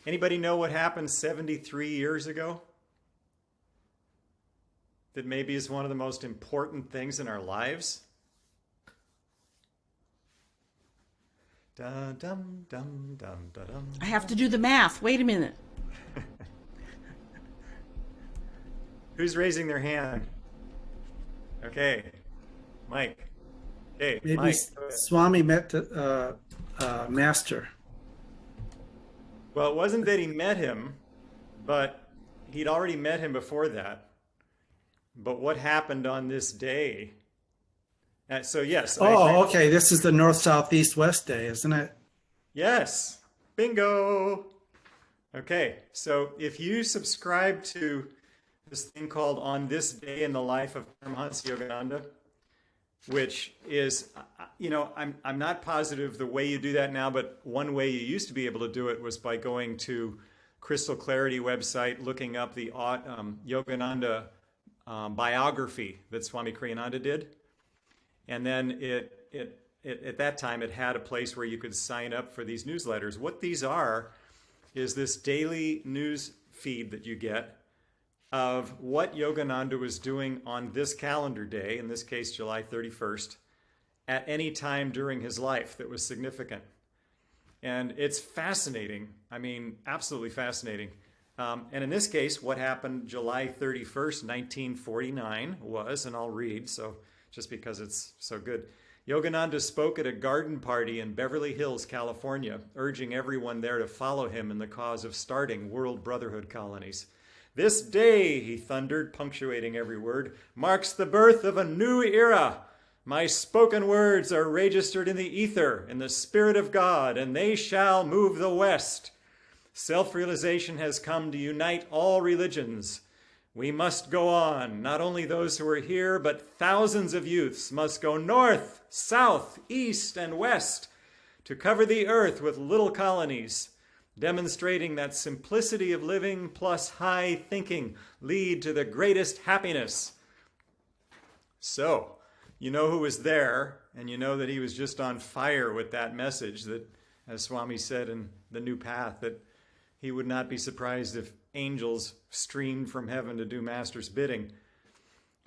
Anybody know what happened 73 years ago? That maybe is one of the most important things in our lives? Dum, dum, dum, dum, dum, dum. I have to do the math. Wait a minute. Who's raising their hand? Okay, Mike. Okay, Maybe Mike. Swami met Master. Well, it wasn't that he met him, but he'd already met him before that. But what happened on this day? So yes, I agree. Oh, okay. This is the north, south, east, west day, isn't it? Yes, bingo. Okay, so if you subscribe to this thing called On This Day in the Life of Paramahansa Yogananda, which is, I'm not positive the way you do that now, but one way you used to be able to do it was by going to Crystal Clarity website, looking up the Yogananda biography that Swami Kriyananda did. And then at that time, it had a place where you could sign up for these newsletters. What these are is this daily news feed that you get of what Yogananda was doing on this calendar day, in this case, July 31st, at any time during his life that was significant. And it's fascinating. I mean, absolutely fascinating. And in this case, what happened July 31st, 1949 was, and I'll read, so just because it's so good. Yogananda spoke at a garden party in Beverly Hills, California, urging everyone there to follow him in the cause of starting World Brotherhood colonies. This day, he thundered, punctuating every word, marks the birth of a new era. My spoken words are registered in the ether, in the Spirit of God, and they shall move the West. Self-realization has come to unite all religions. We must go on. Not only those who are here, but thousands of youths must go north, south, east, and west to cover the earth with little colonies, demonstrating that simplicity of living plus high thinking lead to the greatest happiness. So, you know who was there, and you know that he was just on fire with that message that, as Swami said in The New Path, that he would not be surprised if angels streamed from heaven to do Master's bidding.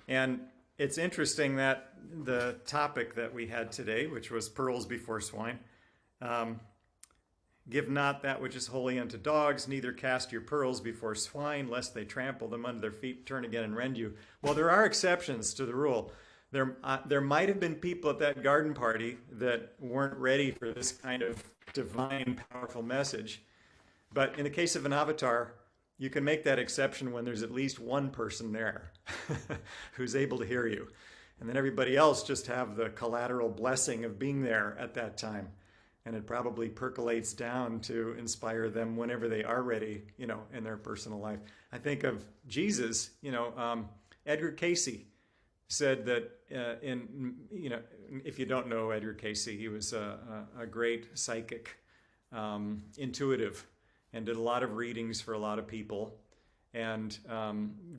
And it's interesting that the topic that we had today, which was pearls before swine, give not that which is holy unto dogs, neither cast your pearls before swine, lest they trample them under their feet, turn again and rend you. Well, there are exceptions to the rule. There might have been people at that garden party that weren't ready for this kind of divine, powerful message. But in the case of an avatar, you can make that exception when there's at least one person there who's able to hear you. And then everybody else just have the collateral blessing of being there at that time. And it probably percolates down to inspire them whenever they are ready, in their personal life. I think of Jesus, Edgar Cayce said that if you don't know Edgar Cayce, he was a great psychic, intuitive, and did a lot of readings for a lot of people, and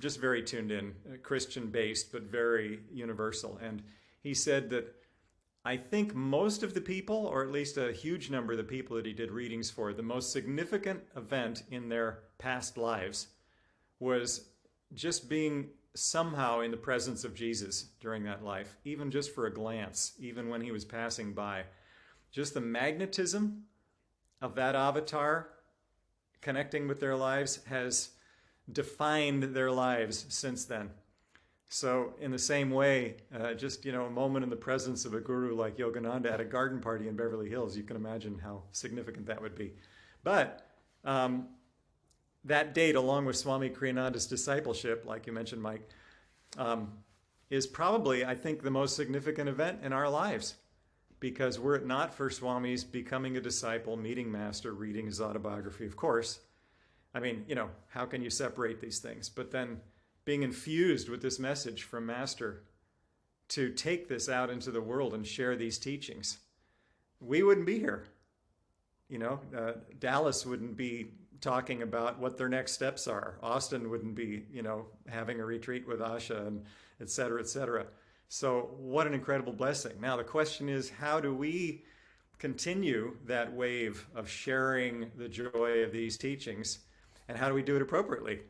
just very tuned in, Christian-based, but very universal. And he said that I think most of the people, or at least a huge number of the people that he did readings for, the most significant event in their past lives was just being somehow in the presence of Jesus during that life, even just for a glance, even when he was passing by. Just the magnetism of that avatar connecting with their lives has defined their lives since then. So in the same way, just, a moment in the presence of a guru like Yogananda at a garden party in Beverly Hills, you can imagine how significant that would be. But that date, along with Swami Kriyananda's discipleship, like you mentioned, Mike, is probably, I think, the most significant event in our lives. Because were it not for Swami's becoming a disciple, meeting Master, reading his autobiography, of course, I mean, how can you separate these things? But then being infused with this message from Master to take this out into the world and share these teachings, we wouldn't be here. Dallas wouldn't be talking about what their next steps are. Austin wouldn't be, having a retreat with Asha, and et cetera, et cetera. So what an incredible blessing. Now the question is, how do we continue that wave of sharing the joy of these teachings? And how do we do it appropriately?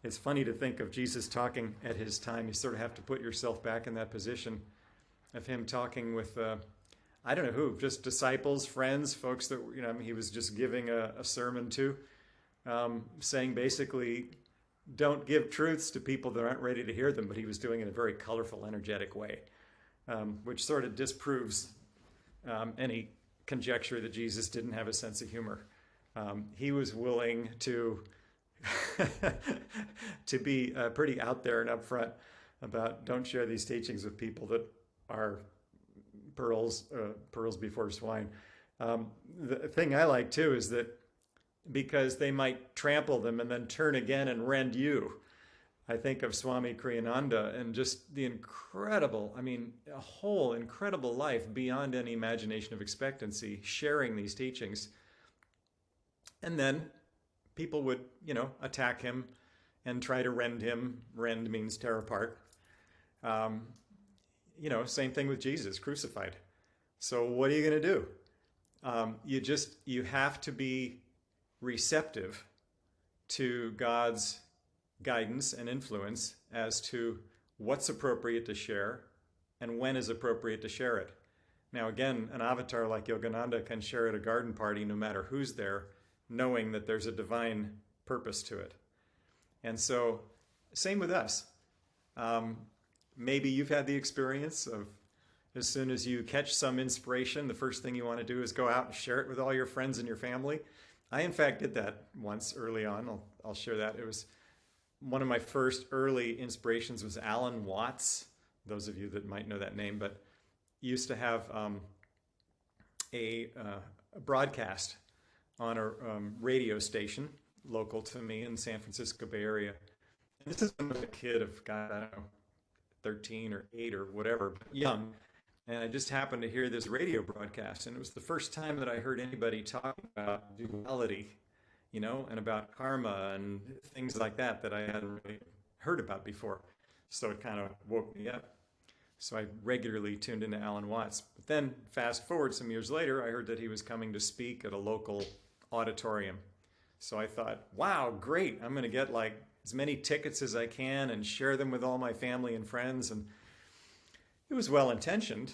It's funny to think of Jesus talking at his time. You sort of have to put yourself back in that position of him talking with, I don't know who, just disciples, friends, folks that, he was just giving a sermon to, saying basically, don't give truths to people that aren't ready to hear them, but he was doing it in a very colorful, energetic way, which sort of disproves any conjecture that Jesus didn't have a sense of humor. He was willing to to be pretty out there and upfront about don't share these teachings with people that are pearls before swine. The thing I like too is that because they might trample them and then turn again and rend you. I think of Swami Kriyananda and just the incredible, a whole incredible life beyond any imagination of expectancy, sharing these teachings. And then people would, attack him and try to rend him. Rend means tear apart. Same thing with Jesus, crucified. So what are you going to do? You have to be receptive to God's guidance and influence as to what's appropriate to share and when is appropriate to share it. Now, again, an avatar like Yogananda can share at a garden party no matter who's there, knowing that there's a divine purpose to it. And so, same with us. Maybe you've had the experience of as soon as you catch some inspiration, the first thing you want to do is go out and share it with all your friends and your family. I, in fact, did that once early on. I'll share that. It was one of my first early inspirations was Alan Watts. Those of you that might know that name, but he used to have a broadcast on a radio station local to me in the San Francisco Bay Area. And this is when I was a kid of, God, I don't know, 13 or 8 or whatever, young. And I just happened to hear this radio broadcast, and it was the first time that I heard anybody talking about duality, and about karma and things like that I hadn't really heard about before. So it kind of woke me up. So I regularly tuned into Alan Watts. But then fast forward some years later, I heard that he was coming to speak at a local auditorium. So I thought, wow, great. I'm going to get like as many tickets as I can and share them with all my family and friends. And it was well-intentioned,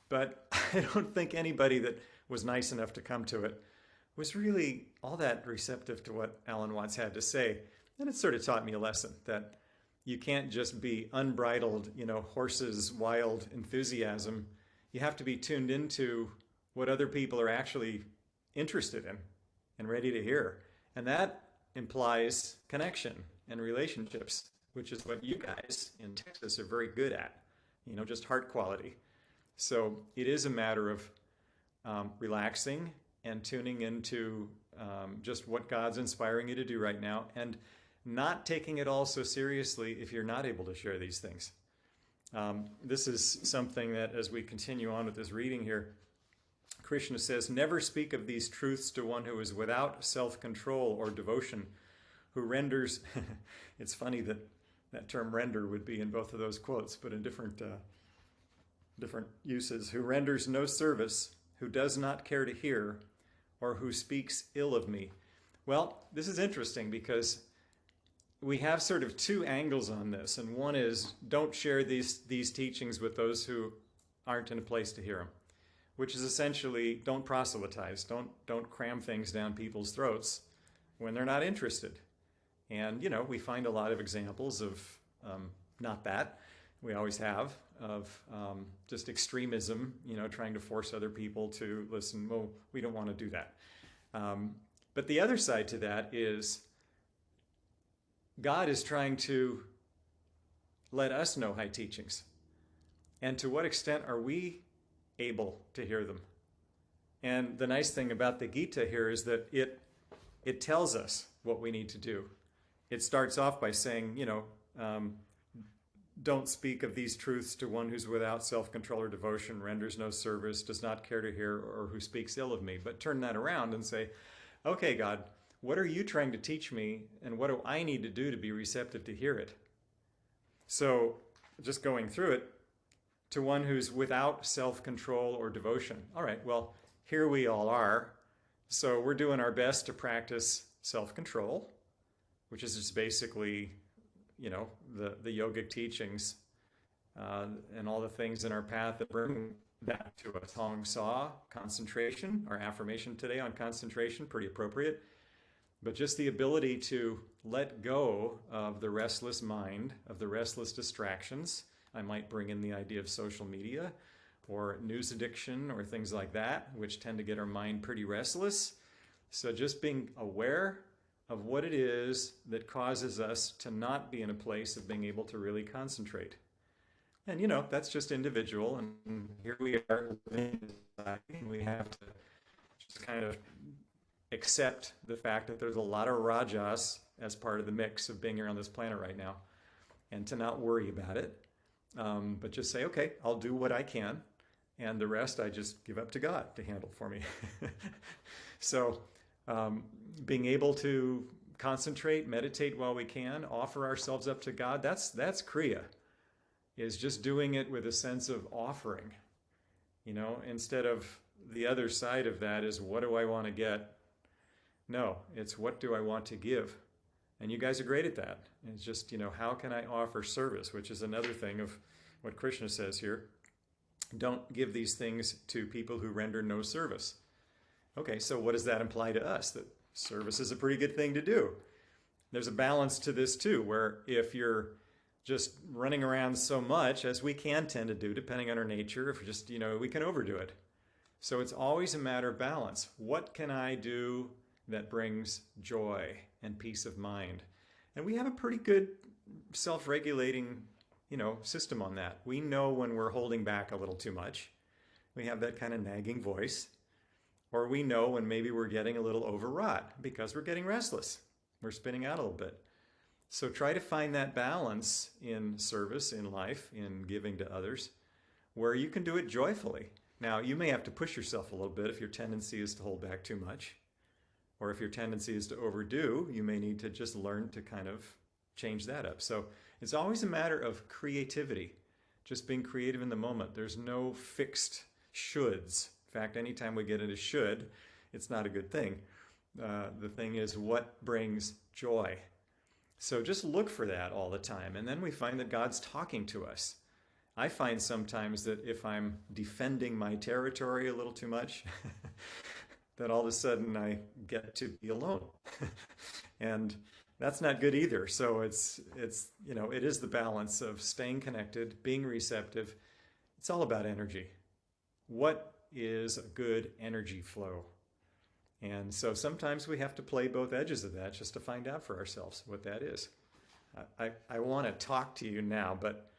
but I don't think anybody that was nice enough to come to it was really all that receptive to what Alan Watts had to say. And it sort of taught me a lesson that you can't just be unbridled, horses, wild enthusiasm. You have to be tuned into what other people are actually interested in and ready to hear. And that implies connection and relationships, which is what you guys in Texas are very good at, just heart quality. So it is a matter of relaxing and tuning into just what God's inspiring you to do right now, and not taking it all so seriously if you're not able to share these things. This is something that, as we continue on with this reading here, Krishna says, never speak of these truths to one who is without self-control or devotion, who renders, it's funny that that term render would be in both of those quotes, but in different uses, who renders no service, who does not care to hear, or who speaks ill of me. Well, this is interesting because we have sort of two angles on this, and one is don't share these teachings with those who aren't in a place to hear them, which is essentially don't proselytize, don't cram things down people's throats when they're not interested. And we find a lot of examples of not that. We always have of just extremism, trying to force other people to listen. Well, we don't want to do that. But the other side to that is God is trying to let us know high teachings. And to what extent are we able to hear them? And the nice thing about the Gita here is that it tells us what we need to do. It starts off by saying, don't speak of these truths to one who's without self-control or devotion, renders no service, does not care to hear, or who speaks ill of me. But turn that around and say, okay, God, what are you trying to teach me, and what do I need to do to be receptive to hear it? So just going through it, to one who's without self-control or devotion. All right, well, here we all are. So we're doing our best to practice self-control, which is just basically, the yogic teachings and all the things in our path that bring that to us. Hong Sa, concentration, our affirmation today on concentration, pretty appropriate. But just the ability to let go of the restless mind, of the restless distractions. I might bring in the idea of social media or news addiction or things like that, which tend to get our mind pretty restless. So just being aware of what it is that causes us to not be in a place of being able to really concentrate. And that's just individual, and here we are living in society, and we have to just kind of accept the fact that there's a lot of rajas as part of the mix of being here on this planet right now, and to not worry about it, but just say, okay, I'll do what I can, and the rest I just give up to God to handle for me. So being able to concentrate, meditate while we can, offer ourselves up to God, that's Kriya, is just doing it with a sense of offering, instead of the other side of that is, what do I want to get? No, it's what do I want to give? And you guys are great at that. It's just, how can I offer service, which is another thing of what Krishna says here. Don't give these things to people who render no service. Okay, so what does that imply to us? That service is a pretty good thing to do. There's a balance to this too, where if you're just running around so much, as we can tend to do, depending on our nature, if just, we can overdo it. So it's always a matter of balance. What can I do that brings joy and peace of mind? And we have a pretty good self-regulating, system on that. We know when we're holding back a little too much. We have that kind of nagging voice. Or we know when maybe we're getting a little overwrought because we're getting restless. We're spinning out a little bit. So try to find that balance in service, in life, in giving to others, where you can do it joyfully. Now, you may have to push yourself a little bit if your tendency is to hold back too much. Or if your tendency is to overdo, you may need to just learn to kind of change that up. So it's always a matter of creativity, just being creative in the moment. There's no fixed shoulds. In fact, anytime we get into should, it's not a good thing. The thing is what brings joy. So just look for that all the time. And then we find that God's talking to us. I find sometimes that if I'm defending my territory a little too much, that all of a sudden I get to be alone. And that's not good either. So it is the balance of staying connected, being receptive. It's all about energy. What is a good energy flow? And so sometimes we have to play both edges of that just to find out for ourselves what that is. I want to talk to you now, but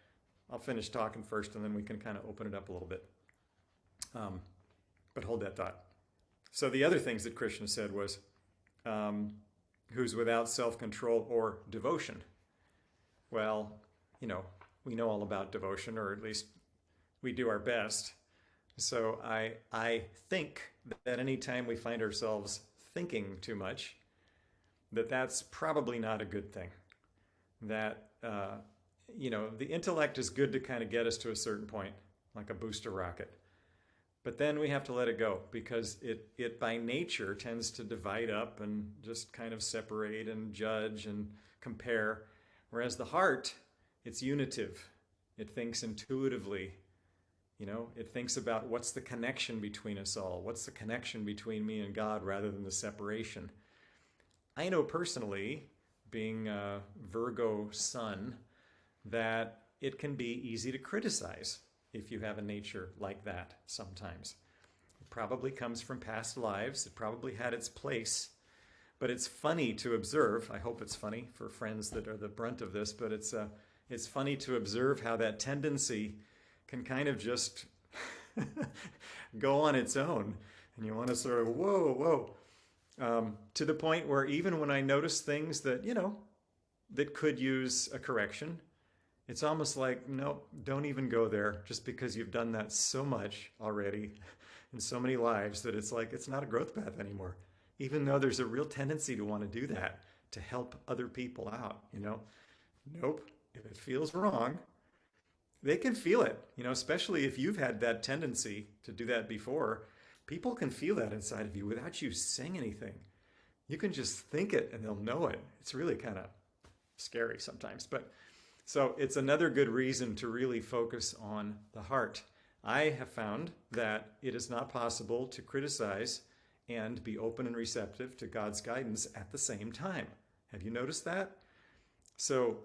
I'll finish talking first and then we can kind of open it up a little bit. But hold that thought. So the other things that Krishna said was, who's without self-control or devotion. Well, we know all about devotion, or at least we do our best. So I think that anytime we find ourselves thinking too much, that's probably not a good thing. That, the intellect is good to kind of get us to a certain point, like a booster rocket. But then we have to let it go because it by nature tends to divide up and just kind of separate and judge and compare. Whereas the heart, it's unitive. It thinks intuitively. It thinks about what's the connection between us all. What's the connection between me and God rather than the separation. I know personally, being a Virgo sun, that it can be easy to criticize if you have a nature like that sometimes. It probably comes from past lives. It probably had its place. But it's funny to observe. I hope it's funny for friends that are the brunt of this, but it's funny to observe how that tendency can kind of just go on its own. And you want to sort of, whoa. To the point where even when I notice things that, that could use a correction, it's almost like, no, don't even go there, just because you've done that so much already in so many lives that it's like, it's not a growth path anymore. Even though there's a real tendency to want to do that, to help other people out, Nope. If it feels wrong, they can feel it, especially if you've had that tendency to do that before. People can feel that inside of you without you saying anything. You can just think it and they'll know it. It's really kind of scary sometimes. But so it's another good reason to really focus on the heart. I have found that it is not possible to criticize and be open and receptive to God's guidance at the same time. Have you noticed that? So,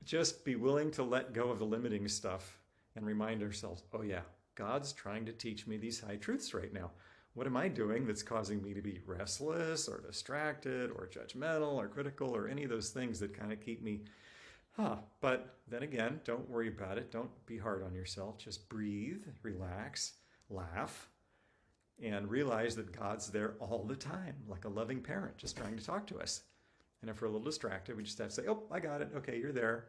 just be willing to let go of the limiting stuff and remind ourselves, oh yeah, God's trying to teach me these high truths right now. What am I doing that's causing me to be restless or distracted or judgmental or critical or any of those things that kind of keep me, But then again, don't worry about it. Don't be hard on yourself. Just breathe, relax, laugh, and realize that God's there all the time, like a loving parent just trying to talk to us. And if we're a little distracted, we just have to say, oh, I got it. Okay, you're there.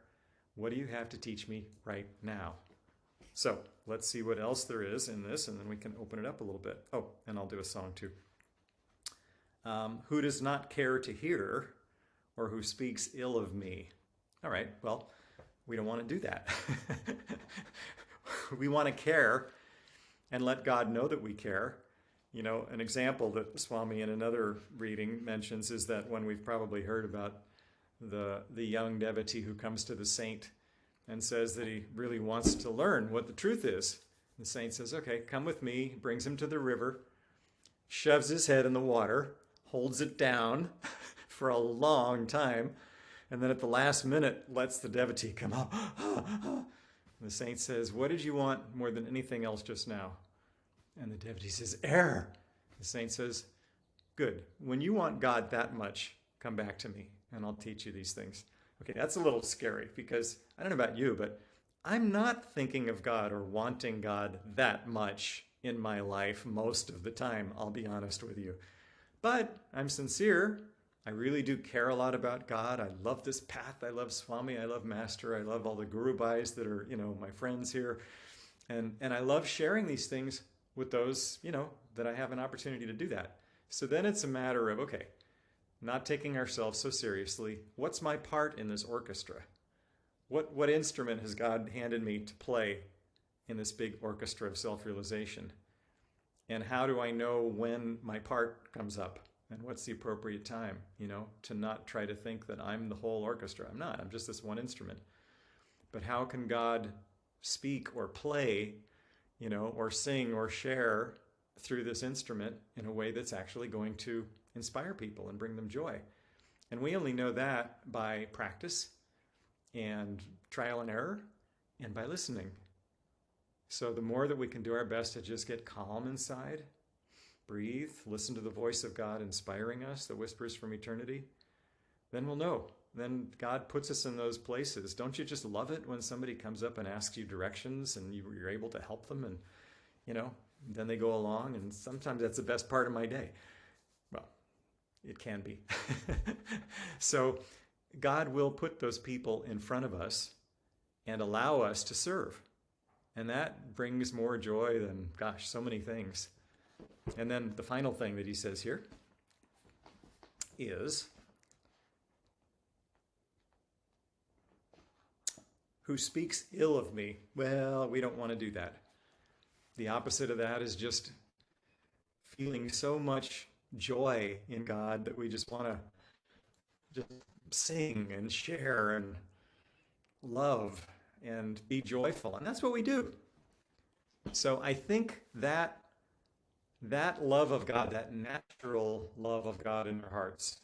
What do you have to teach me right now? So let's see what else there is in this, and then we can open it up a little bit. Oh, and I'll do a song too. Who does not care to hear, or who speaks ill of me? All right, well, we don't want to do that. We want to care and let God know that we care. An example that Swami in another reading mentions is that when we've probably heard about the young devotee who comes to the saint and says that he really wants to learn what the truth is. The saint says, okay, come with me, brings him to the river, shoves his head in the water, holds it down for a long time, and then at the last minute lets the devotee come up. The saint says, what did you want more than anything else just now? And the devotee says, air. The saint says, good. When you want God that much, come back to me and I'll teach you these things. Okay, that's a little scary because I don't know about you, but I'm not thinking of God or wanting God that much in my life most of the time, I'll be honest with you. But I'm sincere. I really do care a lot about God. I love this path. I love Swami. I love Master. I love all the Guru Bhais that are, my friends here. And I love sharing these things with those, that I have an opportunity to do that. So then it's a matter of, okay, not taking ourselves so seriously. What's my part in this orchestra? What instrument has God handed me to play in this big orchestra of self-realization? And how do I know when my part comes up? And what's the appropriate time, to not try to think that I'm the whole orchestra. I'm not. I'm just this one instrument. But how can God speak or play, or sing or share through this instrument in a way that's actually going to inspire people and bring them joy? And we only know that by practice and trial and error and by listening. So the more that we can do our best to just get calm inside, breathe, listen to the voice of God inspiring us, the whispers from eternity, then we'll know. Then God puts us in those places. Don't you just love it when somebody comes up and asks you directions and you're able to help them and, then they go along, and sometimes that's the best part of my day. Well, it can be. So God will put those people in front of us and allow us to serve. And that brings more joy than, so many things. And then the final thing that he says here is, who speaks ill of me? Well, we don't want to do that. The opposite of that is just feeling so much joy in God that we just want to just sing and share and love and be joyful. And that's what we do. So I think that love of God, that natural love of God in our hearts,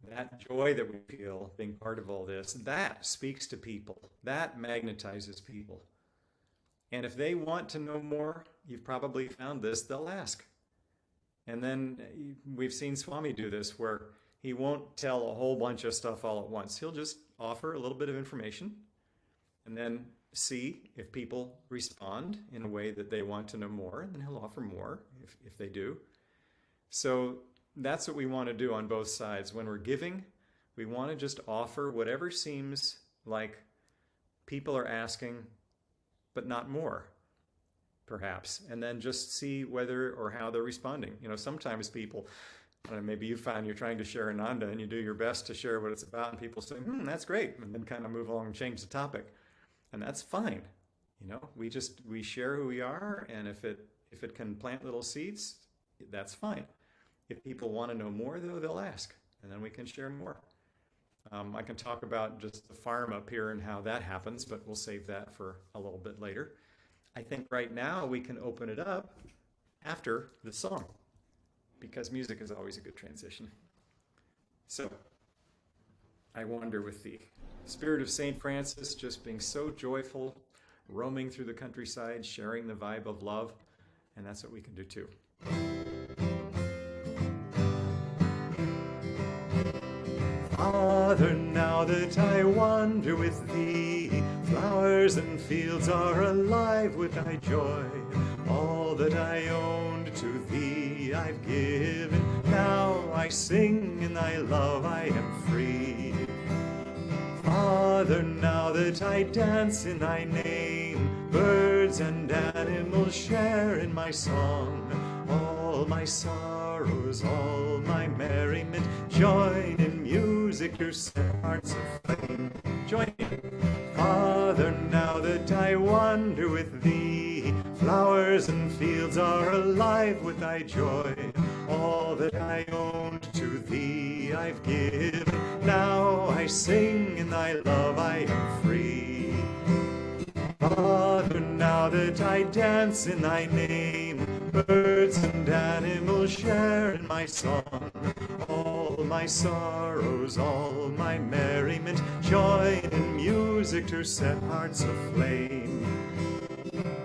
that joy that we feel being part of all this, that speaks to people. That magnetizes people. And if they want to know more, you've probably found this, they'll ask. And then we've seen Swami do this, where he won't tell a whole bunch of stuff all at once. He'll just offer a little bit of information and then see if people respond in a way that they want to know more, and then he'll offer more if they do. So that's what we want to do on both sides. When we're giving, we want to just offer whatever seems like people are asking, but not more, perhaps, and then just see whether or how they're responding. Sometimes people, maybe you find you're trying to share Ananda and you do your best to share what it's about, and people say, that's great, and then kind of move along and change the topic. And that's fine. We share who we are, and if it can plant little seeds, that's fine. If people want to know more, though, they'll ask, and then we can share more. I can talk about just the farm up here and how that happens, but we'll save that for a little bit later. I think right now we can open it up after the song, because music is always a good transition. So, I wander with the spirit of St. Francis, just being so joyful, roaming through the countryside, sharing the vibe of love, and that's what we can do too. Father, now that I wander with thee, flowers and fields are alive with thy joy. All that I owned to thee I've given. Now I sing in thy love I am free. Father, now that I dance in thy name, birds and animals share in my song. All my sorrows, all my merriment, join in music to set hearts aflame. Join in. Father, now that I wander with thee, flowers and fields are alive with thy joy. All that I owned to thee I've given. Now I sing in thy love I am free. Father, now that I dance in thy name, birds and animals share in my song. All my sorrows, all my merriment, join in music to set hearts aflame.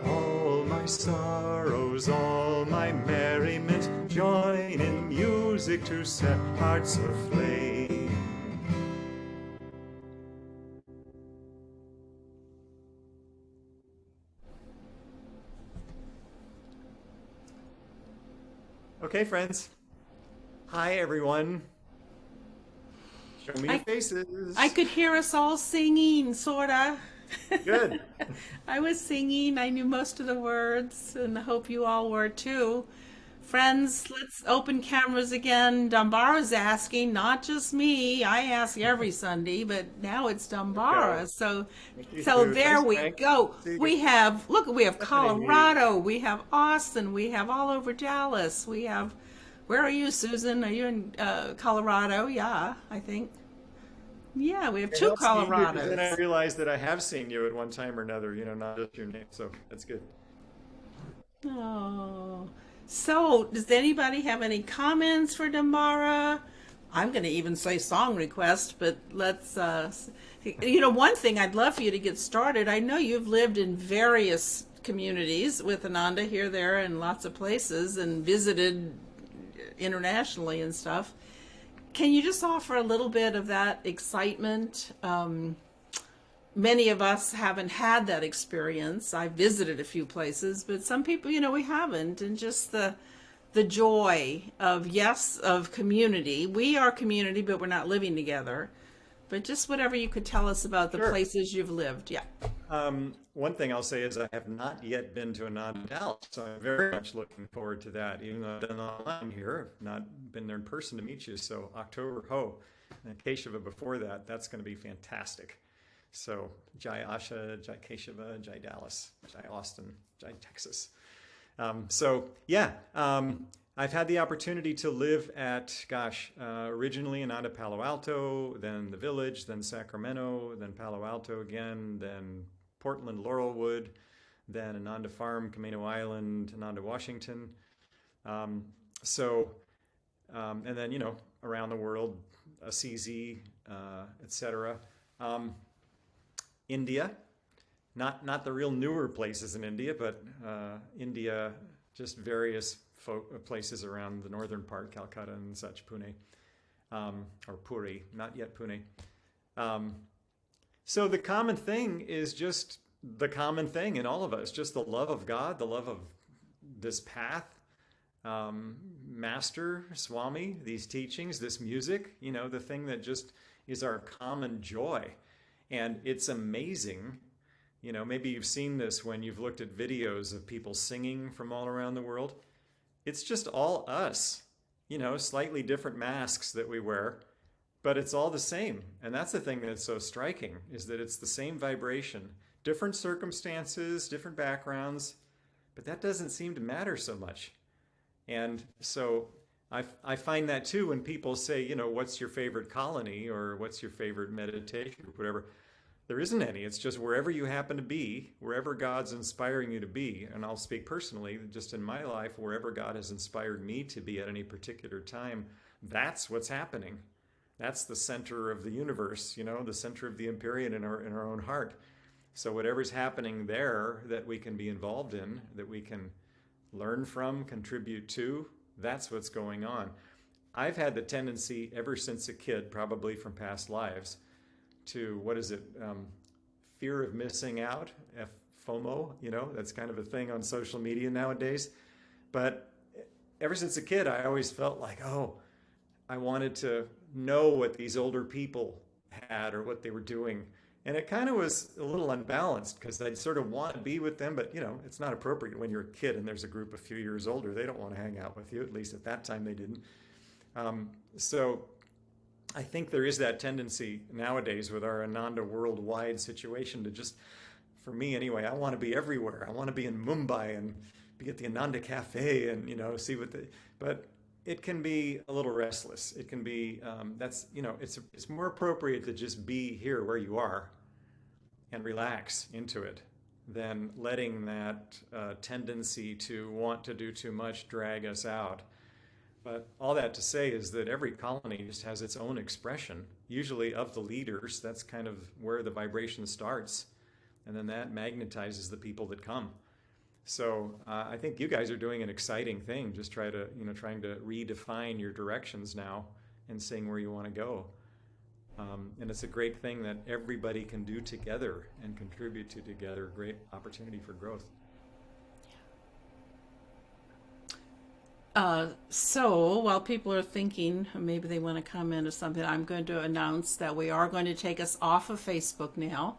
All my sorrows, all my merriment, join in music to set hearts aflame. Okay, friends. Hi, everyone. Show me your faces. I could hear us all singing, sorta. Good. I was singing. I knew most of the words, and I hope you all were too. Friends, let's open cameras again. Dambara's asking, not just me. I ask every Sunday, but now it's Dambara. So there we go. We have Colorado, we have Austin, we have all over Dallas. We have, where are you, Susan? Are you in Colorado? Yeah, I think. Yeah, we have two Colorados. Then I realized that I have seen you at one time or another, not just your name. So that's good. Oh. So, does anybody have any comments for Dambara? I'm going to even say song request, but let's, one thing I'd love for you to get started. I know you've lived in various communities with Ananda here, there, and lots of places, and visited internationally and stuff. Can you just offer a little bit of that excitement? Many of us haven't had that experience. I've visited a few places, but some people, we haven't. And just the joy of community. We are community, but we're not living together. But just whatever you could tell us about the places you've lived. Yeah. One thing I'll say is I have not yet been to Ananda, Dallas, so I'm very much looking forward to that. Even though I've done online here, I've not been there in person to meet you. So October, and Keshava before that, that's going to be fantastic. So Jai Asha, Jai Keshava, Jai Dallas, Jai Austin, Jai Texas. I've had the opportunity to live at, originally Ananda Palo Alto, then the Village, then Sacramento, then Palo Alto again, then Portland, Laurelwood, then Ananda Farm, Camino Island, Ananda, Washington. And then, around the world, Assisi, etc. India, not the real newer places in India, but India, just various places around the northern part, Calcutta and such, Pune, or Puri, not yet Pune. So the common thing is just the common thing in all of us, just the love of God, the love of this path, Master, Swami, these teachings, this music, the thing that just is our common joy. And it's amazing, maybe you've seen this when you've looked at videos of people singing from all around the world. It's just all us, slightly different masks that we wear, but it's all the same. And that's the thing that's so striking, is that it's the same vibration different circumstances, different backgrounds, but that doesn't seem to matter so much. And so I find that too when people say, you know, what's your favorite colony or what's your favorite meditation or whatever. There isn't any. It's just wherever you happen to be, wherever God's inspiring you to be. And I'll speak personally, just in my life, wherever God has inspired me to be at any particular time, that's what's happening. That's the center of the universe, you know, the center of the Empyrean in our own heart. So whatever's happening there that we can be involved in, that we can learn from, contribute to, that's what's going on. I've had the tendency ever since a kid, probably from past lives, to, what is it, fear of missing out, FOMO, you know, that's kind of a thing on social media nowadays. But ever since a kid, I always felt like, oh, I wanted to know what these older people had or what they were doing. And it kind of was a little unbalanced because I sort of want to be with them, but you know, it's not appropriate when you're a kid and there's a group a few years older. They don't want to hang out with you, at least at that time they didn't. So I think there is that tendency nowadays with our Ananda worldwide situation to just, for me anyway, I want to be everywhere. I want to be in Mumbai and be at the Ananda Cafe and, you know, see what but it can be a little restless. It can be, that's, you know, it's more appropriate to just be here where you are and relax into it than letting that tendency to want to do too much drag us out. But all that to say is that every colony just has its own expression, usually of the leaders. That's kind of where the vibration starts. And then that magnetizes the people that come. So I think you guys are doing an exciting thing, just trying to redefine your directions now and seeing where you want to go. And it's a great thing that everybody can do together and contribute to together. Great opportunity for growth. So while people are thinking, maybe they want to comment or something, I'm going to announce that we are going to take us off of Facebook now.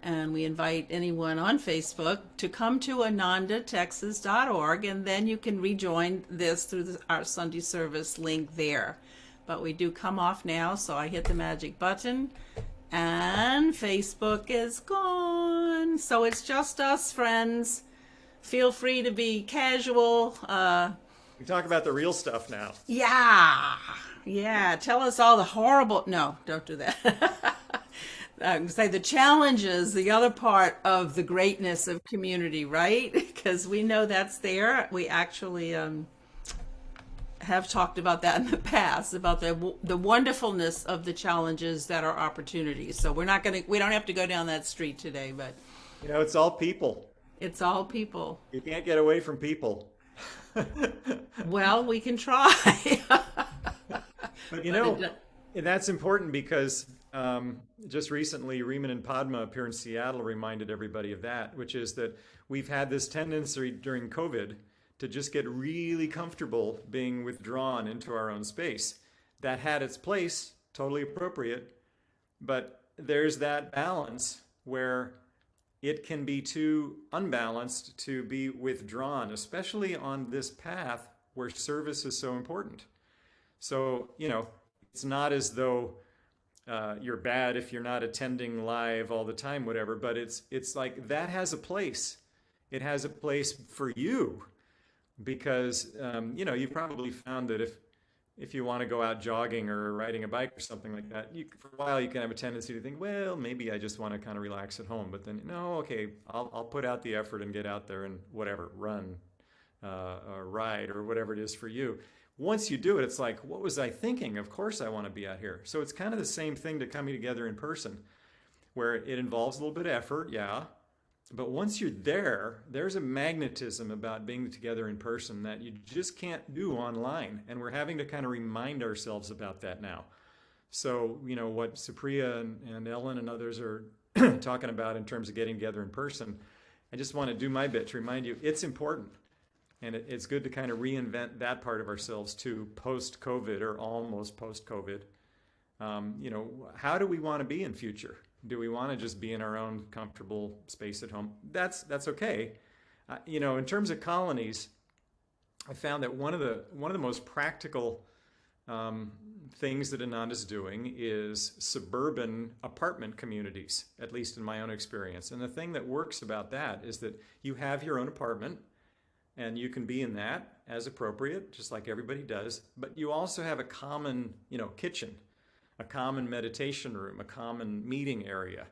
And we invite anyone on Facebook to come to anandatexas.org, and then you can rejoin this through our Sunday service link there. But we do come off now, so I hit the magic button, and Facebook is gone. So it's just us, friends. Feel free to be casual. We talk about the real stuff now. Yeah. Tell us all the horrible... No, don't do that. I would say the challenges, the other part of the greatness of community, right? Because we know that's there. We actually have talked about that in the past, about the wonderfulness of the challenges that are opportunities. So we don't have to go down that street today, but you know, it's all people. It's all people. You can't get away from people. Well, we can try. But you know, that's important because just recently, Riemann and Padma up here in Seattle reminded everybody of that, which is that we've had this tendency during COVID to just get really comfortable being withdrawn into our own space. That had its place, totally appropriate, but there's that balance where it can be too unbalanced to be withdrawn, especially on this path where service is so important. So, you know, it's not as though you're bad if you're not attending live all the time, whatever, but it's like that has a place. It has a place for you because, you know, you probably found that if you want to go out jogging or riding a bike or something like that, for a while you can have a tendency to think, well, maybe I just want to kind of relax at home. But then, no, okay, I'll put out the effort and get out there and whatever, run, or ride or whatever it is for you. Once you do it, it's like, what was I thinking? Of course I want to be out here. So it's kind of the same thing to coming together in person, where it involves a little bit of effort, yeah. But once you're there, there's a magnetism about being together in person that you just can't do online. And we're having to kind of remind ourselves about that now. So, you know, what Supriya and Ellen and others are talking about in terms of getting together in person, I just want to do my bit to remind you it's important. And it's good to kind of reinvent that part of ourselves too, post-COVID or almost post-COVID. You know, how do we want to be in future? Do we want to just be in our own comfortable space at home? That's okay. You know, in terms of colonies, I found that one of the most practical things that Ananda's doing is suburban apartment communities, at least in my own experience. And the thing that works about that is that you have your own apartment and you can be in that as appropriate, just like everybody does. But you also have a common, kitchen, a common meditation room, a common meeting area.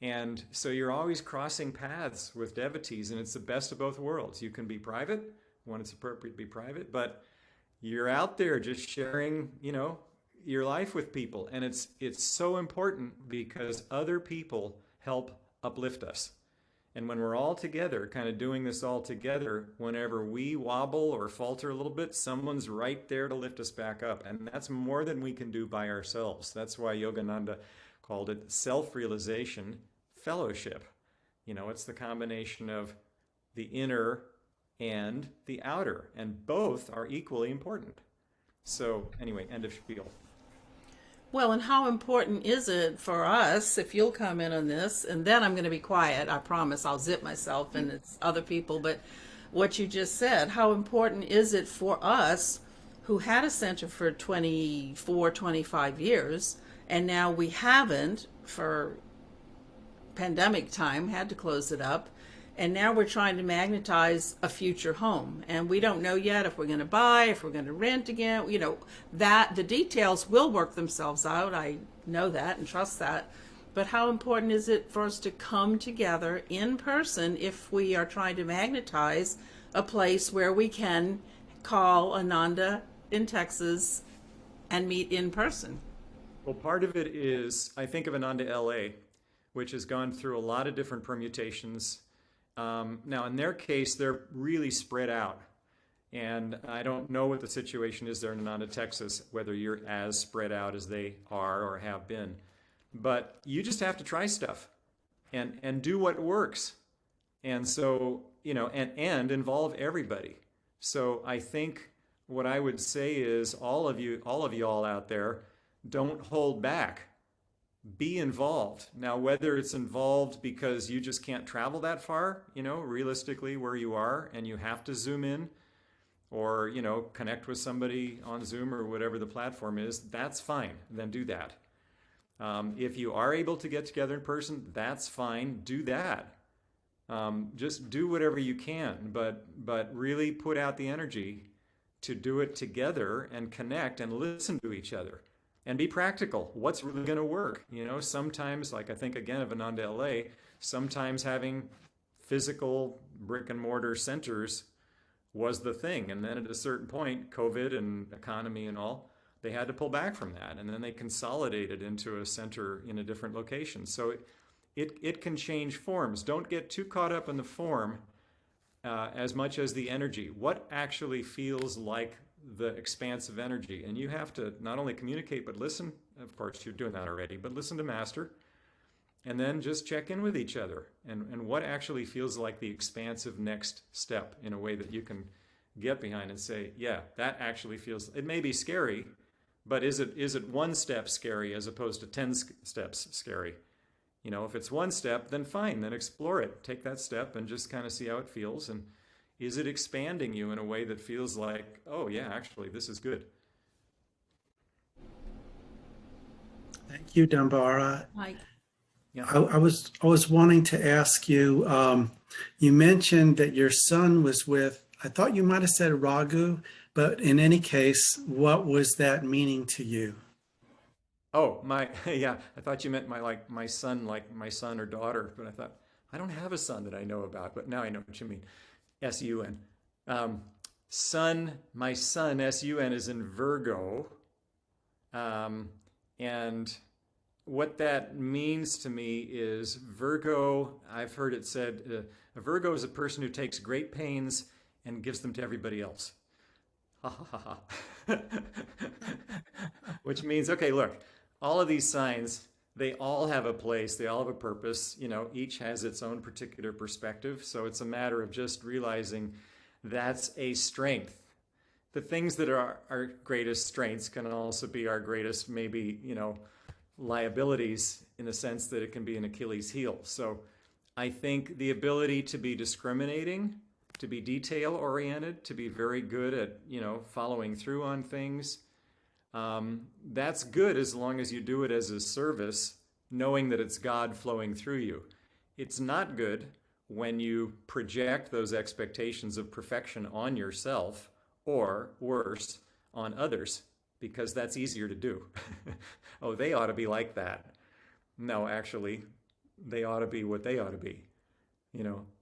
And so you're always crossing paths with devotees, and it's the best of both worlds. You can be private when it's appropriate to be private, but you're out there just sharing, your life with people. And it's so important because other people help uplift us. And when we're all together, kind of doing this all together, whenever we wobble or falter a little bit, someone's right there to lift us back up. And that's more than we can do by ourselves. That's why Yogananda called it self-realization fellowship. It's the combination of the inner and the outer, and both are equally important. So anyway, end of spiel. Well, and how important is it for us, if you'll comment on this, and then I'm going to be quiet, I promise I'll zip myself and it's other people, but what you just said, how important is it for us who had a center for 24, 25 years, and now we haven't for pandemic time, had to close it up, and now we're trying to magnetize a future home, and we don't know yet if we're going to buy, if we're going to rent again. That the details will work themselves out. I know that and trust that. But how important is it for us to come together in person if we are trying to magnetize a place where we can call Ananda in Texas and meet in person? Well, part of it is, I think of Ananda LA, which has gone through a lot of different permutations. Now, in their case, they're really spread out. And I don't know what the situation is there in Ananda, Texas, whether you're as spread out as they are or have been. But you just have to try stuff and do what works. And so, and involve everybody. So I think what I would say is all of you all out there, don't hold back. Be involved. Now, whether it's involved because you just can't travel that far, realistically where you are, and you have to zoom in or, connect with somebody on Zoom or whatever the platform is, that's fine. Then do that. If you are able to get together in person, that's fine. Do that. Just do whatever you can, but really put out the energy to do it together and connect and listen to each other. And be practical. What's really going to work? Sometimes, like I think again of Ananda LA, sometimes having physical brick and mortar centers was the thing. And then at a certain point, COVID and economy and all, they had to pull back from that. And then they consolidated into a center in a different location. So it can change forms. Don't get too caught up in the form as much as the energy. What actually feels like the expansive energy? And you have to not only communicate but listen. Of course you're doing that already, but listen to Master, and then just check in with each other and what actually feels like the expansive next step in a way that you can get behind and say, yeah, that actually feels, it may be scary, but is it one step scary as opposed to 10 steps scary? If it's one step, then fine, then explore it, take that step and just kind of see how it feels. And is it expanding you in a way that feels like, oh yeah, actually, this is good? Thank you, Dambara. Like, Yeah. I was wanting to ask you, you mentioned that your son was with, I thought you might have said Raghu, but in any case, what was that meaning to you? Oh, yeah, I thought you meant my son or daughter, but I thought, I don't have a son that I know about, but now I know what you mean. S-U-N. Son, my son, S-U-N, is in Virgo. And what that means to me is Virgo, I've heard it said, a Virgo is a person who takes great pains and gives them to everybody else. Ha ha ha ha. Which means, okay, look, all of these signs, they all have a place, they all have a purpose, each has its own particular perspective. So it's a matter of just realizing that's a strength. The things that are our greatest strengths can also be our greatest, maybe, liabilities, in the sense that it can be an Achilles heel. So I think the ability to be discriminating, to be detail oriented, to be very good at, following through on things, that's good as long as you do it as a service, knowing that it's God flowing through you. It's not good when you project those expectations of perfection on yourself, or worse, on others, because that's easier to do. Oh, they ought to be like that. No, actually, they ought to be what they ought to be.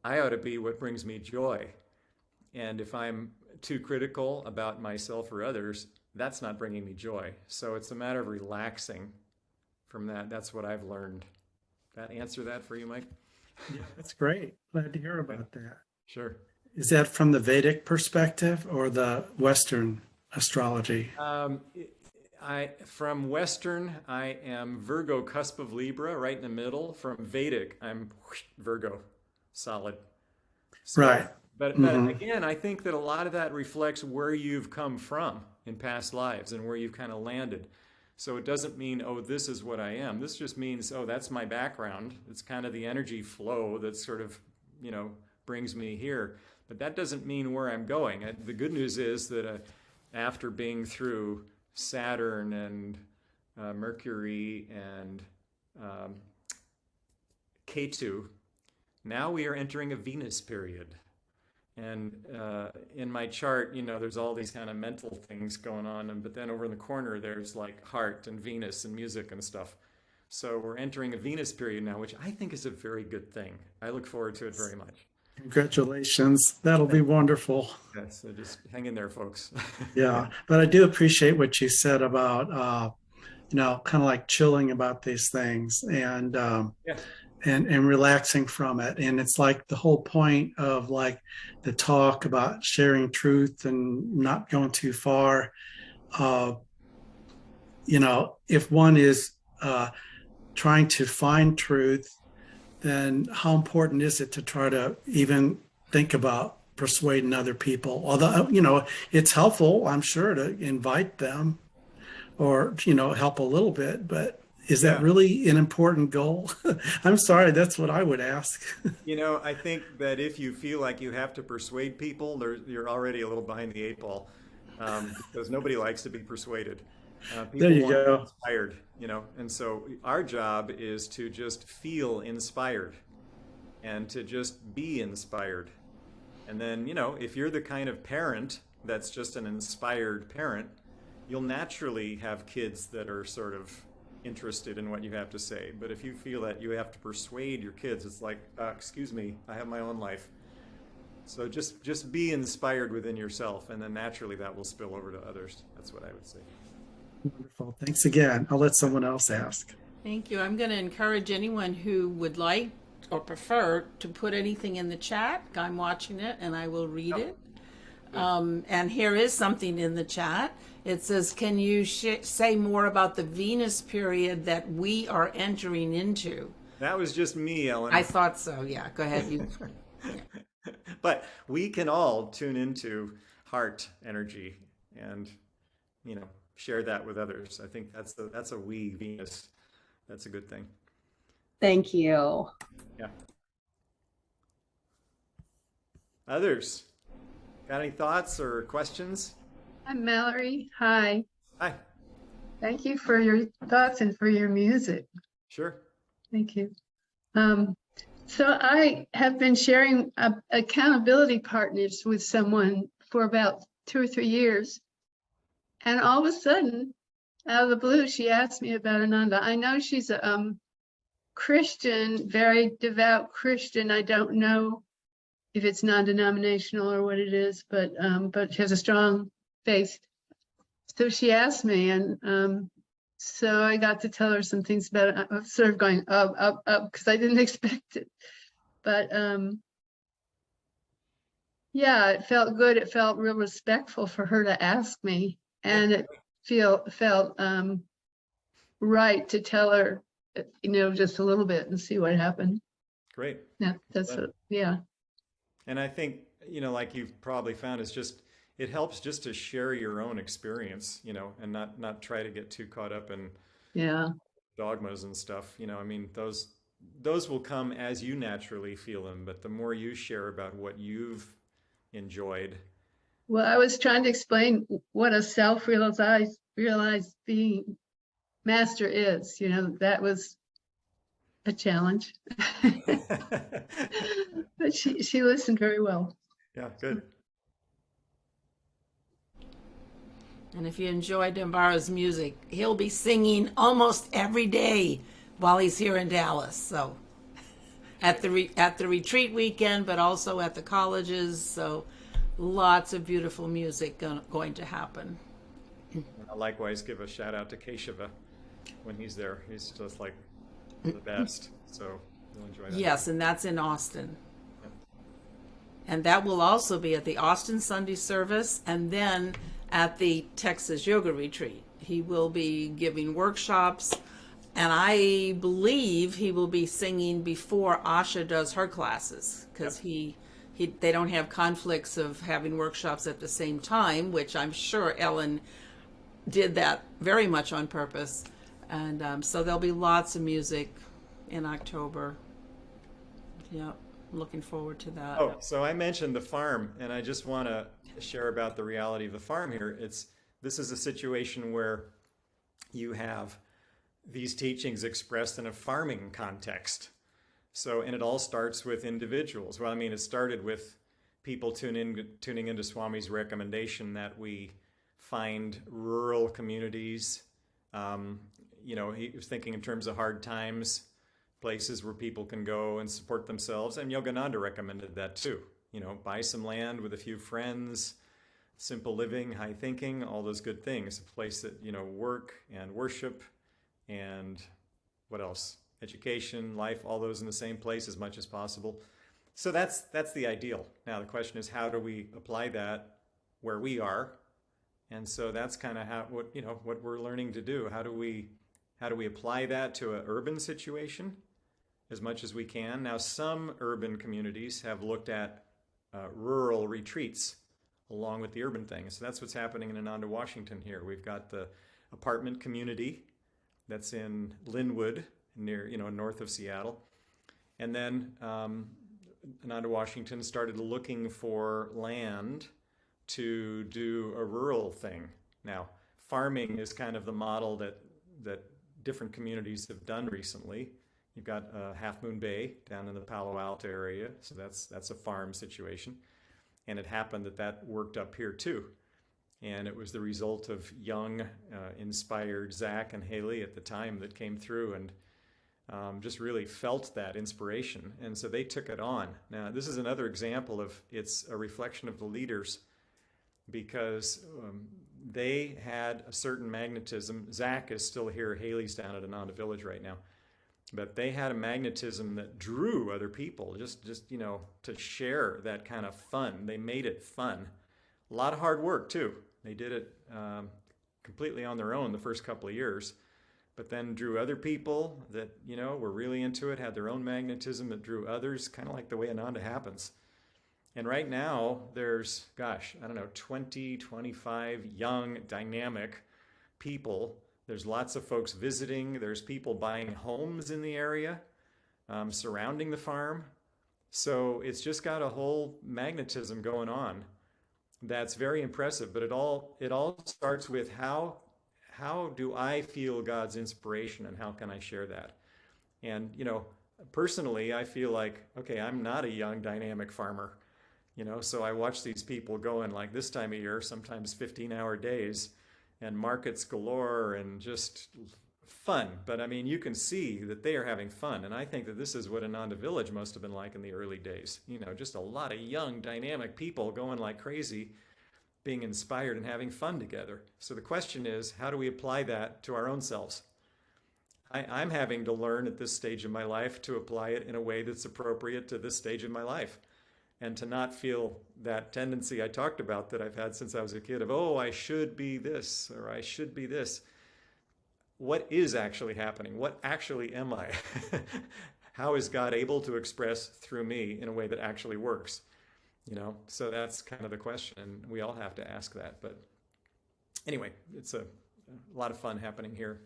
I ought to be what brings me joy. And if I'm too critical about myself or others, that's not bringing me joy. So it's a matter of relaxing from that. That's what I've learned. That answer that for you, Mike? Yeah, that's great. Glad to hear about that. Sure. Is that from the Vedic perspective or the Western astrology? From Western, I am Virgo, cusp of Libra, right in the middle. From Vedic, I'm Virgo, solid. So, Right. But again, I think that a lot of that reflects where you've come from in past lives and where you've kind of landed. So it doesn't mean, oh, this is what I am. This just means, oh, that's my background. It's kind of the energy flow that sort of, brings me here. But that doesn't mean where I'm going. The good news is that after being through Saturn and Mercury and Ketu, now we are entering a Venus period. And in my chart, there's all these kind of mental things going on. But then over in the corner, there's like heart and Venus and music and stuff. So we're entering a Venus period now, which I think is a very good thing. I look forward to it very much. Congratulations. That'll be wonderful. Yes, so just hang in there, folks. Yeah. But I do appreciate what you said about, kind of like chilling about these things and, Yeah. and relaxing from it. And it's like the whole point of like the talk about sharing truth and not going too far. If one is trying to find truth, then how important is it to try to even think about persuading other people? Although, it's helpful, I'm sure, to invite them or, help a little bit, but is that really an important goal? I'm sorry, that's what I would ask. I think that if you feel like you have to persuade people, you're already a little behind the eight ball, because nobody likes to be persuaded. People There you want to go. be inspired, and so our job is to just feel inspired and to just be inspired. And then, if you're the kind of parent that's just an inspired parent, you'll naturally have kids that are sort of interested in what you have to say. But if you feel that you have to persuade your kids, it's like, excuse me, I have my own life. So just be inspired within yourself, and then naturally that will spill over to others. That's what I would say. Wonderful. Thanks again. I'll let someone else ask. Thank you. I'm going to encourage anyone who would like or prefer to put anything in the chat. I'm watching it and I will read it. And here is something in the chat. It says, can you say more about the Venus period that we are entering into? That was just me, Ellen. I thought so. Yeah, go ahead. But we can all tune into heart energy and, share that with others. I think that's a we Venus. That's a good thing. Thank you. Yeah. Others, got any thoughts or questions? I'm Mallory. Hi. Hi. Thank you for your thoughts and for your music. Sure. Thank you. So I have been sharing accountability partners with someone for about 2 or 3 years. And all of a sudden, out of the blue, she asked me about Ananda. I know she's a Christian, very devout Christian. I don't know if it's non-denominational or what it is, but she has a strong faith. So she asked me, and so I got to tell her some things about it. I'm sort of going up, because I didn't expect it. But yeah, it felt good. It felt real respectful for her to ask me, and it felt right to tell her, just a little bit and see what happened. Great. Yeah, yeah. And I think, like you've probably found, it helps just to share your own experience, and not try to get too caught up in dogmas and stuff. Those will come as you naturally feel them, but the more you share about what you've enjoyed. Well, I was trying to explain what a self-realized realize being master is, that was a challenge. But she listened very well. Yeah, good. And if you enjoy Dambara's music, he'll be singing almost every day while he's here in Dallas. So at the retreat weekend, but also at the colleges. So lots of beautiful music going to happen. I'll likewise give a shout out to Keshava when he's there. He's just like the best. So you'll enjoy that. Yes, and that's in Austin. And that will also be at the Austin Sunday service and then at the Texas Yoga Retreat. He will be giving workshops, and I believe he will be singing before Asha does her classes, because they don't have conflicts of having workshops at the same time, which I'm sure Ellen did that very much on purpose. And so there'll be lots of music in October. Yeah, looking forward to that. Oh, so I mentioned the farm, and I just want to share about the reality of the farm here. This is a situation where you have these teachings expressed in a farming context. So, and it all starts with individuals. Well, I mean, it started with people tuning into Swami's recommendation that we find rural communities. He was thinking in terms of hard times, places where people can go and support themselves. And Yogananda recommended that too. Buy some land with a few friends, simple living, high thinking, all those good things. A place that, work and worship and what else? Education, life, all those in the same place as much as possible. So that's the ideal. Now the question is, how do we apply that where we are? And so that's kind of what we're learning to do. How do we apply that to an urban situation as much as we can? Now, some urban communities have looked at rural retreats along with the urban thing. So that's what's happening in Ananda, Washington here. We've got the apartment community that's in Linwood, near, north of Seattle. And then Ananda, Washington started looking for land to do a rural thing. Now, farming is kind of the model that different communities have done recently. You've got Half Moon Bay down in the Palo Alto area, so that's a farm situation. And it happened that worked up here too. And it was the result of young, inspired Zach and Haley at the time that came through and just really felt that inspiration. And so they took it on. Now, this is another example of it's a reflection of the leaders, because they had a certain magnetism. Zach is still here. Haley's down at Ananda Village right now. But they had a magnetism that drew other people just to share that kind of fun. They made it fun. A lot of hard work too. They did it completely on their own the first couple of years, but then drew other people that, were really into it, had their own magnetism that drew others, kind of like the way Ananda happens. And right now there's, 20, 25 young, dynamic people. There's lots of folks visiting. There's people buying homes in the area, surrounding the farm. So it's just got a whole magnetism going on that's very impressive. But it all starts with how do I feel God's inspiration, and how can I share that? And personally, I feel like, okay, I'm not a young dynamic farmer, so I watch these people going like this time of year, sometimes 15-hour days, and markets galore and just fun. But I mean, you can see that they are having fun. And I think that this is what Ananda Village must have been like in the early days. Just a lot of young, dynamic people going like crazy, being inspired and having fun together. So the question is, how do we apply that to our own selves? I'm having to learn at this stage of my life to apply it in a way that's appropriate to this stage of my life, and to not feel that tendency I talked about that I've had since I was a kid of, oh, I should be this, or I should be this. What is actually happening? What actually am I? How is God able to express through me in a way that actually works? So that's kind of the question, and we all have to ask that. But anyway, it's a lot of fun happening here.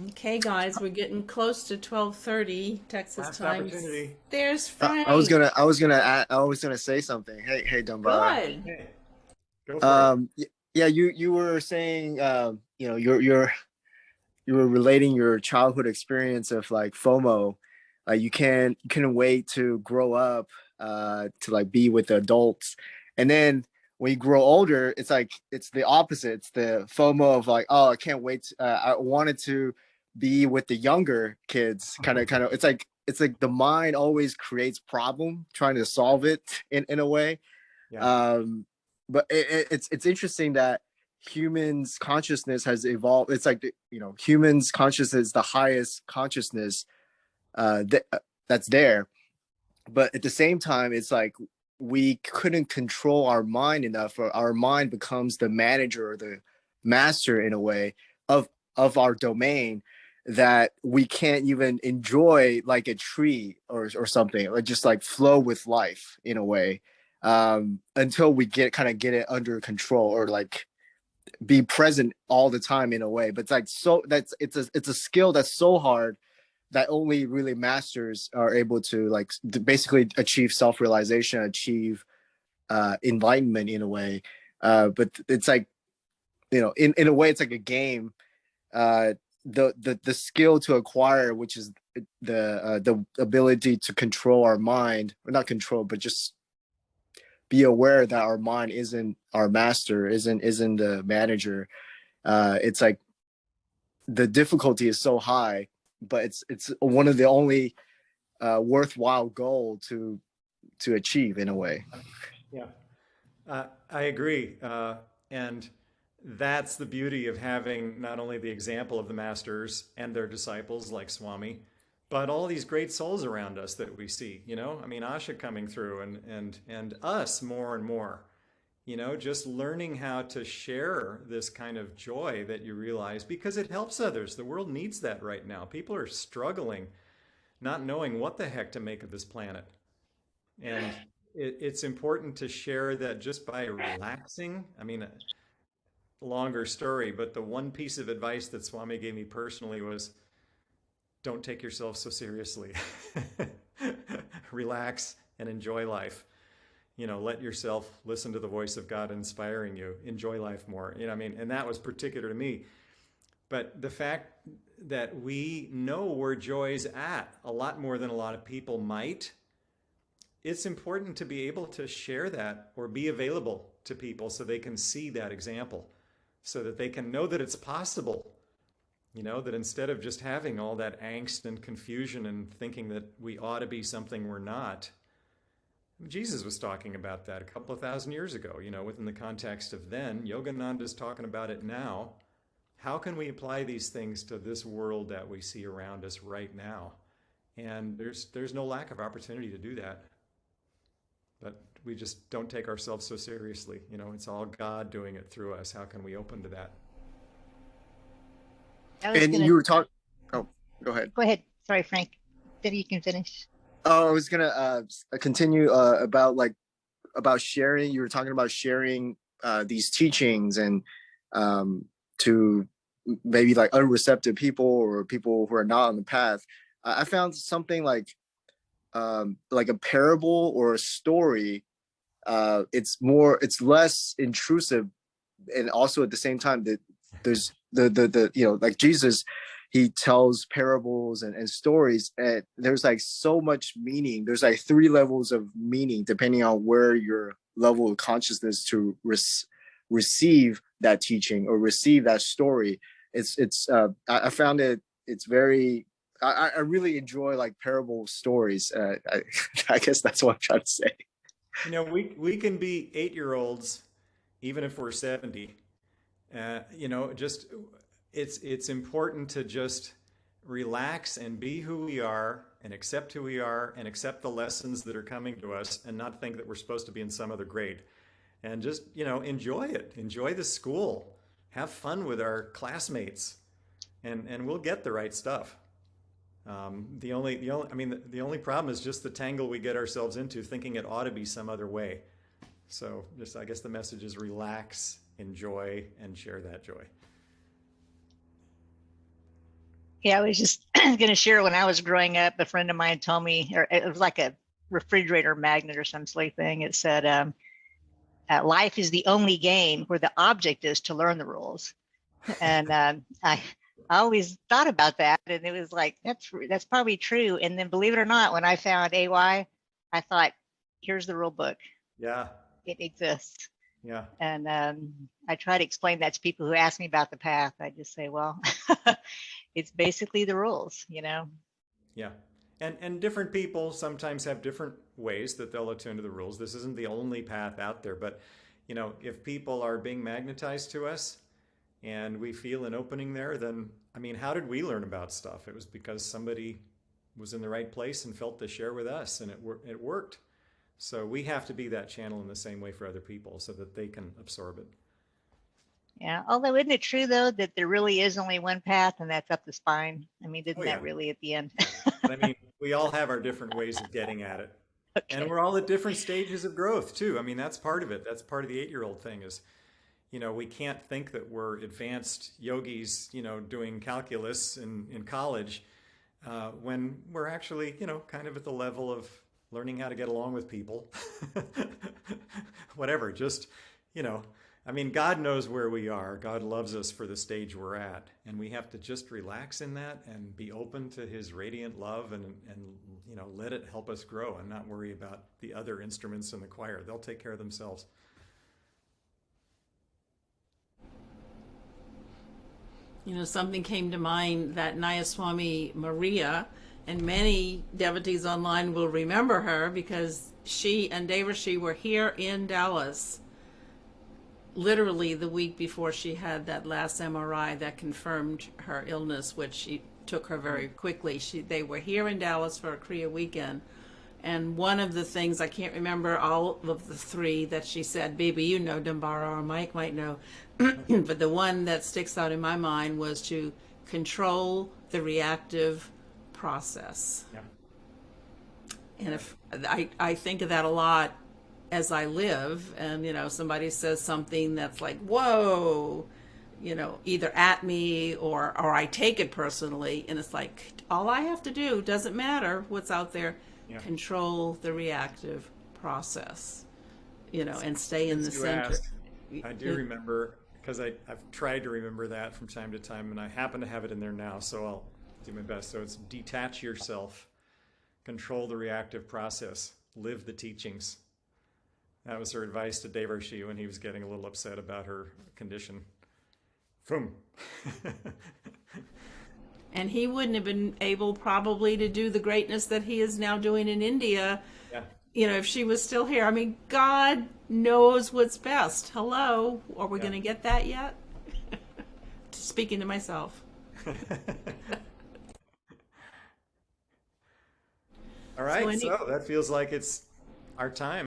Okay, guys, we're getting close to 12:30 Texas Last time. opportunity. There's I was Frank. gonna, I was gonna, I was gonna say something. Hey, Dambara. Good. Hey, go for it. Yeah, you were saying, you were relating your childhood experience of like FOMO. You couldn't wait to grow up, to like be with the adults, and then when you grow older, it's like it's the opposite. It's the FOMO of like, oh, I can't wait. I wanted to be with the younger kids. Kind of. It's like the mind always creates problem trying to solve it in a way. Yeah. But it's interesting that humans consciousness has evolved. It's like, humans consciousness is the highest consciousness that's there, but at the same time it's like we couldn't control our mind enough, or our mind becomes the manager or the master in a way of our domain, that we can't even enjoy like a tree or something, or just like flow with life in a way, until we get it under control, or like be present all the time in a way. But it's like, so it's a skill that's so hard that only really masters are able to like basically achieve self-realization, achieve enlightenment in a way. But it's like, in a way it's like a game. The skill to acquire, which is the ability to control our mind, or not control, but just be aware that our mind isn't our master, isn't the manager. It's like the difficulty is so high, but it's one of the only worthwhile goal to achieve in a way. Yeah. I agree. And that's the beauty of having not only the example of the masters and their disciples like Swami, but all these great souls around us that we see, I mean, Asha coming through, and us more and more, just learning how to share this kind of joy that you realize, because it helps others. The world needs that right now. People are struggling, not knowing what the heck to make of this planet. And it's important to share that just by relaxing. I mean, a longer story, but the one piece of advice that Swami gave me personally was, don't take yourself so seriously. Relax and enjoy life. Let yourself listen to the voice of God inspiring you. Enjoy life more. I mean, and that was particular to me. But the fact that we know where joy's at a lot more than a lot of people might, it's important to be able to share that, or be available to people so they can see that example, so that they can know that it's possible. That instead of just having all that angst and confusion and thinking that we ought to be something we're not. Jesus was talking about that a couple of thousand years ago, within the context of then. Yogananda's talking about it now. How can we apply these things to this world that we see around us right now? And there's no lack of opportunity to do that. But we just don't take ourselves so seriously. It's all God doing it through us. How can we open to that? You were talking. Oh, go ahead. Go ahead. Sorry, Frank. Then you can finish. Oh, I was gonna continue about sharing. You were talking about sharing these teachings, and to maybe like unreceptive people, or people who are not on the path. I found something like a parable or a story. It's less intrusive, and also at the same time that there's the like Jesus, he tells parables and stories, and there's like so much meaning. There's like 3 levels of meaning depending on where your level of consciousness to receive that teaching or receive that story. I found it's very, I really enjoy like parable stories. I guess that's what I'm trying to say. We can be 8-year-olds even if we're 70. Just it's important to just relax and be who we are, and accept who we are, and accept the lessons that are coming to us, and not think that we're supposed to be in some other grade. And just, enjoy it. Enjoy the school. Have fun with our classmates, and we'll get the right stuff. The only problem is just the tangle we get ourselves into, thinking it ought to be some other way. So I guess the message is relax, enjoy, and share that joy. Yeah, I was just going to share when I was growing up, a friend of mine told me, or it was like a refrigerator magnet or some silly thing. It said, life is the only game where the object is to learn the rules. And I always thought about that. And it was like, that's probably true. And then believe it or not, when I found AY, I thought, here's the rule book. Yeah. It exists. Yeah. And I try to explain that to people who ask me about the path. I just say, well, it's basically the rules, you know? Yeah. And different people sometimes have different ways that they'll attune to the rules. This isn't the only path out there, but you know, if people are being magnetized to us and we feel an opening there, then I mean, how did we learn about stuff? It was because somebody was in the right place and felt to share with us, and it worked. So we have to be that channel in the same way for other people so that they can absorb it. Yeah. Although, isn't it true though that there really is only one path, and that's up the spine? I mean, isn't Oh, yeah. that really at the end? But I mean, we all have our different ways of getting at it. Okay. And we're all at different stages of growth too. I mean, that's part of it. That's part of the 8-year-old thing is, you know, we can't think that we're advanced yogis, you know, doing calculus in college when we're actually, you know, kind of at the level of learning how to get along with people. Whatever, just, you know, I mean, God knows where we are. God loves us for the stage we're at. And we have to just relax in that and be open to his radiant love and you know, let it help us grow and not worry about the other instruments in the choir. They'll take care of themselves. You know, something came to mind that Nayaswami Maria, and many devotees online will remember her because she and Devarshi were here in Dallas literally the week before she had that last MRI that confirmed her illness, which she took her very quickly. They were here in Dallas for a Kriya weekend. And one of the things, I can't remember all of the three that she said, baby, you know, Dambara or Mike might know, but the one that sticks out in my mind was to control the reactive process. Yeah. And if I think of that a lot as I live, and you know, somebody says something that's like, whoa, you know, either at me or I take it personally, and it's like, all I have to do, doesn't matter what's out there, Yeah. control the reactive process, you know, and stay in the Since you center. asked, I do remember, because I've tried to remember that from time to time, and I happen to have it in there now, so I'll do my best. So it's detach yourself, control the reactive process, live the teachings. That was her advice to Devarshi when he was getting a little upset about her condition. Boom. And he wouldn't have been able probably to do the greatness that he is now doing in India, Yeah. you know, if she was still here. I mean, God knows what's best. Hello, are we Yeah. going to get that yet? Speaking to myself. All right, So so that feels like it's our time.